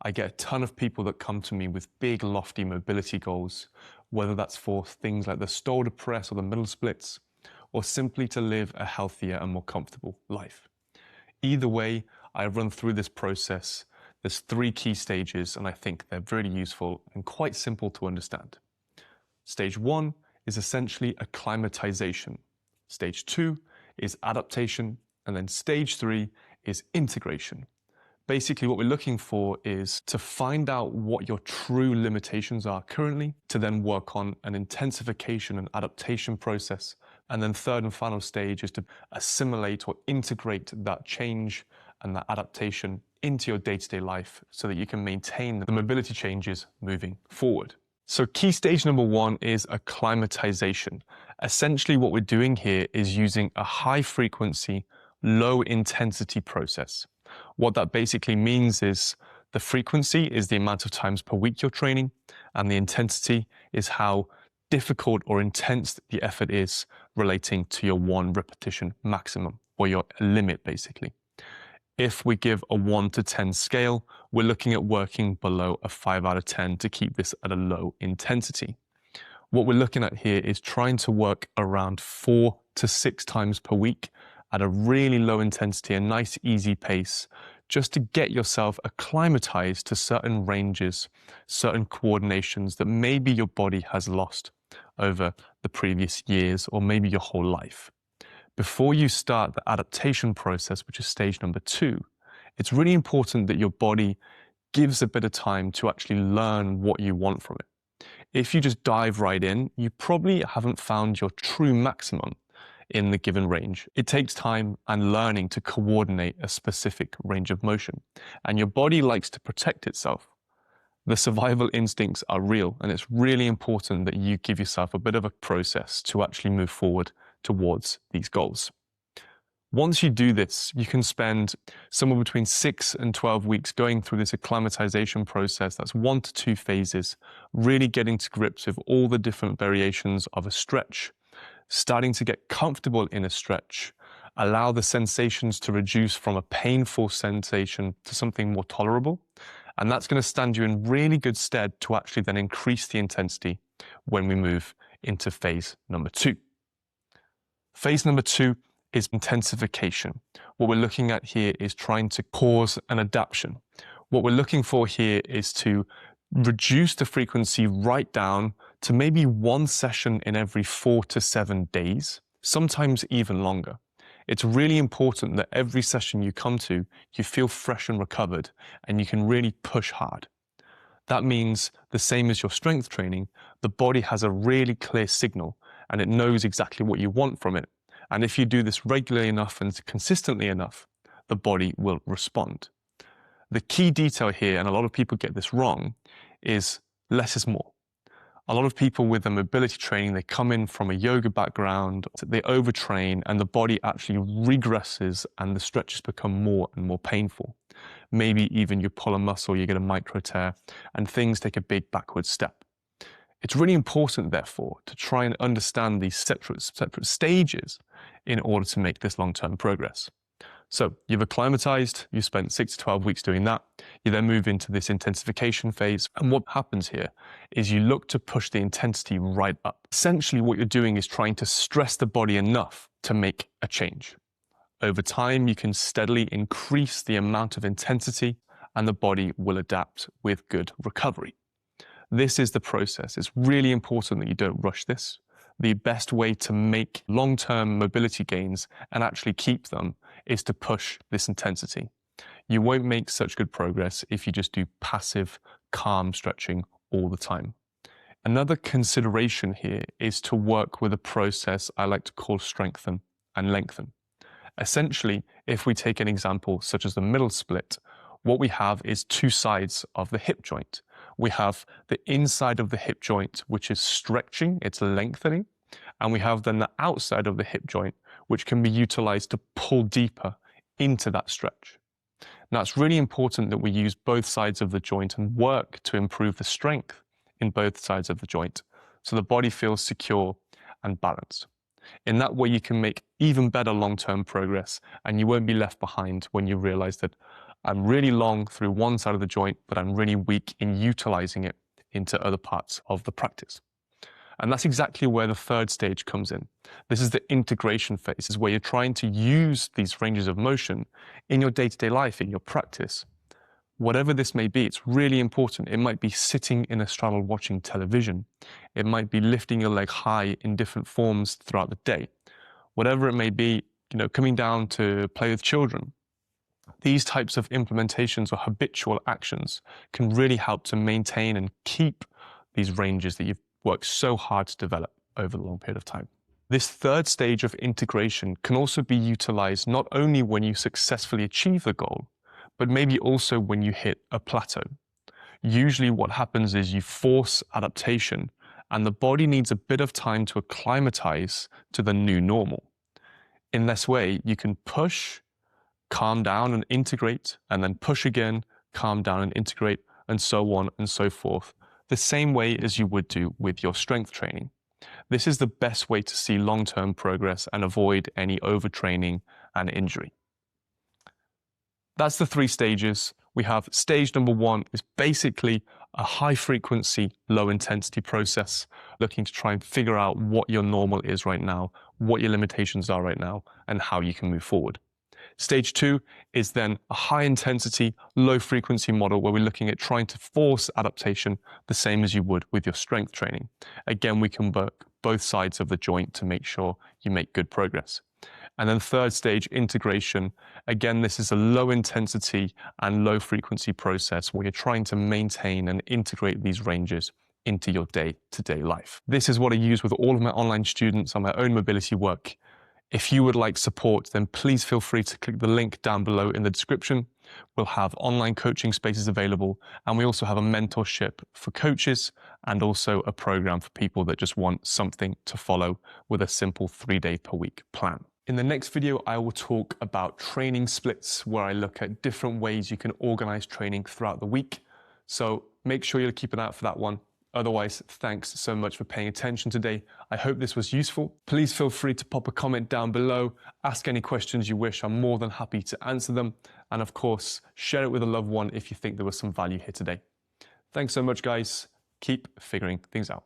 I get a ton of people that come to me with big, lofty mobility goals, whether that's for things like the shoulder press or the middle splits, or simply to live a healthier and more comfortable life. Either way, I run through this process. There's 3 key stages, and I think they're really useful and quite simple to understand. Stage 1 is essentially acclimatization. Stage 2 is adaptation, and then stage 3 is integration. Basically, what we're looking for is to find out what your true limitations are currently, to then work on an intensification and adaptation process. And then third and final stage is to assimilate or integrate that change and that adaptation into your day-to-day life so that you can maintain the mobility changes moving forward. So key stage number 1 is acclimatization. Essentially, what we're doing here is using a high frequency, low intensity process. What that basically means is the frequency is the amount of times per week you're training, and the intensity is how difficult or intense the effort is relating to your 1 repetition maximum, or your limit basically. If we give a 1 to 10 scale, we're looking at working below a 5 out of 10 to keep this at a low intensity. What we're looking at here is trying to work around 4 to 6 times per week at a really low intensity, a nice easy pace, just to get yourself acclimatized to certain ranges, certain coordinations that maybe your body has lost over the previous years or maybe your whole life. Before you start the adaptation process, which is stage number 2, it's really important that your body gives a bit of time to actually learn what you want from it. If you just dive right in, you probably haven't found your true maximum in the given range. It takes time and learning to coordinate a specific range of motion, and your body likes to protect itself. The survival instincts are real, and it's really important that you give yourself a bit of a process to actually move forward towards these goals. Once you do this, you can spend somewhere between 6 and 12 weeks going through this acclimatization process. That's 1 to 2 phases, really getting to grips with all the different variations of a stretch, starting to get comfortable in a stretch, allow the sensations to reduce from a painful sensation to something more tolerable. And that's going to stand you in really good stead to actually then increase the intensity when we move into phase number 2. Phase number 2 is intensification. What we're looking at here is trying to cause an adaptation. What we're looking for here is to reduce the frequency right down to maybe 1 session in every 4 to 7 days, sometimes even longer. It's really important that every session you come to, you feel fresh and recovered, and you can really push hard. That means the same as your strength training, the body has a really clear signal and it knows exactly what you want from it. And if you do this regularly enough and consistently enough, the body will respond. The key detail here, and a lot of people get this wrong, is less is more. A lot of people with the mobility training, they come in from a yoga background, they overtrain, and the body actually regresses and the stretches become more and more painful. Maybe even you pull a muscle, you get a micro tear, and things take a big backward step. It's really important, therefore, to try and understand these separate stages in order to make this long-term progress. So you've acclimatized, you spent 6 to 12 weeks doing that. You then move into this intensification phase. And what happens here is you look to push the intensity right up. Essentially, what you're doing is trying to stress the body enough to make a change. Over time, you can steadily increase the amount of intensity and the body will adapt with good recovery. This is the process. It's really important that you don't rush this. The best way to make long-term mobility gains and actually keep them is to push this intensity. You won't make such good progress if you just do passive, calm stretching all the time. Another consideration here is to work with a process I like to call strengthen and lengthen. Essentially, if we take an example such as the middle split, what we have is 2 sides of the hip joint. We have the inside of the hip joint, which is stretching, it's lengthening, and we have then the outside of the hip joint, which can be utilized to pull deeper into that stretch. Now, it's really important that we use both sides of the joint and work to improve the strength in both sides of the joint so the body feels secure and balanced. In that way, you can make even better long-term progress and you won't be left behind when you realize that, I'm really long through one side of the joint, but I'm really weak in utilizing it into other parts of the practice. And that's exactly where the third stage comes in. This is the integration phase. This is where you're trying to use these ranges of motion in your day-to-day life, in your practice. Whatever this may be, it's really important. It might be sitting in a straddle watching television. It might be lifting your leg high in different forms throughout the day. Whatever it may be, coming down to play with children. These types of implementations or habitual actions can really help to maintain and keep these ranges that you've worked so hard to develop over a long period of time. This third stage of integration can also be utilized not only when you successfully achieve the goal, but maybe also when you hit a plateau. Usually what happens is you force adaptation and the body needs a bit of time to acclimatize to the new normal. In this way, you can push, calm down and integrate, and then push again, calm down and integrate, and so on and so forth, the same way as you would do with your strength training. This is the best way to see long-term progress and avoid any overtraining and injury. That's the 3 stages. We have stage number 1 is basically a high frequency, low intensity process, looking to try and figure out what your normal is right now, what your limitations are right now, and how you can move forward. Stage 2 is then a high intensity, low frequency model where we're looking at trying to force adaptation the same as you would with your strength training. Again, we can work both sides of the joint to make sure you make good progress. And then third stage, integration. Again, this is a low intensity and low frequency process where you're trying to maintain and integrate these ranges into your day-to-day life. This is what I use with all of my online students on my own mobility work. If you would like support, then please feel free to click the link down below in the description. We'll have online coaching spaces available, and we also have a mentorship for coaches and also a program for people that just want something to follow with a simple 3-day per week plan. In the next video, I will talk about training splits, where I look at different ways you can organize training throughout the week. So make sure you keep an eye out for that one. Otherwise, thanks so much for paying attention today. I hope this was useful. Please feel free to pop a comment down below, ask any questions you wish. I'm more than happy to answer them. And of course, share it with a loved one if you think there was some value here today. Thanks so much, guys. Keep figuring things out.